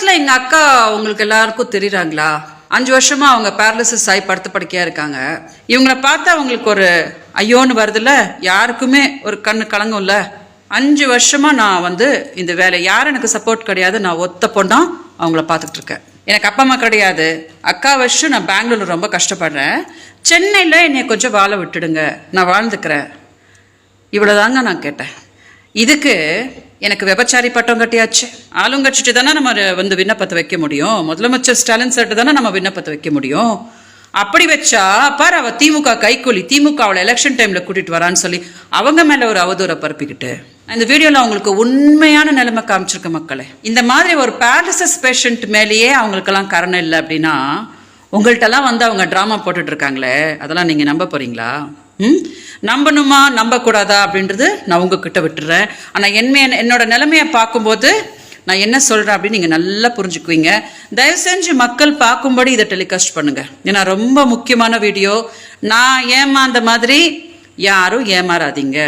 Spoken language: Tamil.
பக்கத்துல எங்க அக்கா உங்களுக்கு எல்லாருக்கும் தெரியுறாங்களா? 5 வருஷமா அவங்க பேரலிசிஸ் ஆகி படுத்த படுக்கையா இருக்காங்க. இவங்கள பார்த்தா அவங்களுக்கு ஒரு ஐயோன்னு வருதுல்ல, யாருக்குமே ஒரு கண்ணு கலங்கும்ல. 5 வருஷமா நான் இந்த வேலை யாரும் எனக்கு சப்போர்ட் கிடையாது. நான் ஒத்த பொண்ணா அவங்கள பார்த்துட்டு இருக்கேன். எனக்கு அப்பா அம்மா கிடையாது. அக்கா வருஷம் நான் பெங்களூர்ல ரொம்ப கஷ்டப்படுறேன். சென்னையில் என்னை கொஞ்சம் வாழ விட்டுடுங்க, நான் வாழ்ந்துக்கிறேன். இவ்வளோதாங்க நான் கேட்டேன். இதுக்கு எனக்கு விபச்சாரி பட்டம் கட்டியாச்சு. ஆளுங்கட்சிட்டு தானே நம்ம விண்ணப்பத்தை வைக்க முடியும். முதலமைச்சர் ஸ்டாலின் சார்ட்டு தானே நம்ம விண்ணப்பத்தை வைக்க முடியும். அப்படி வச்சா பாரு, அவ திமுக கைக்கூலி, திமுக அவளை எலெக்ஷன் டைம்ல கூட்டிட்டு வரான்னு சொல்லி அவங்க மேல ஒரு அவதூறை பரப்பிக்கிட்டு இந்த வீடியோல அவங்களுக்கு உண்மையான நிலைமை காமிச்சிருக்க மக்களே. இந்த மாதிரி ஒரு பேரலிசிஸ் பேஷண்ட் மேலேயே அவங்களுக்கெல்லாம் கரணம் இல்லை அப்படின்னா உங்கள்கிட்டலாம் அவங்க டிராமா போட்டுட்டு இருக்காங்களே, அதெல்லாம் நீங்க நம்ப போறீங்களா? நம்பணுமா நம்பக்கூடாதா அப்படின்றது நான் உங்ககிட்ட விட்டுறேன். ஆனால் என்னோட நிலைமையை பார்க்கும்போது நான் என்ன சொல்கிறேன் அப்படின்னு நீங்கள் நல்லா புரிஞ்சுக்குவீங்க. தயவு செஞ்சு மக்கள் பார்க்கும்படி இதை டெலிகாஸ்ட் பண்ணுங்க. ஏன்னா ரொம்ப முக்கியமான வீடியோ. நான் ஏமாந்த மாதிரி யாரும் ஏமாறாதீங்க.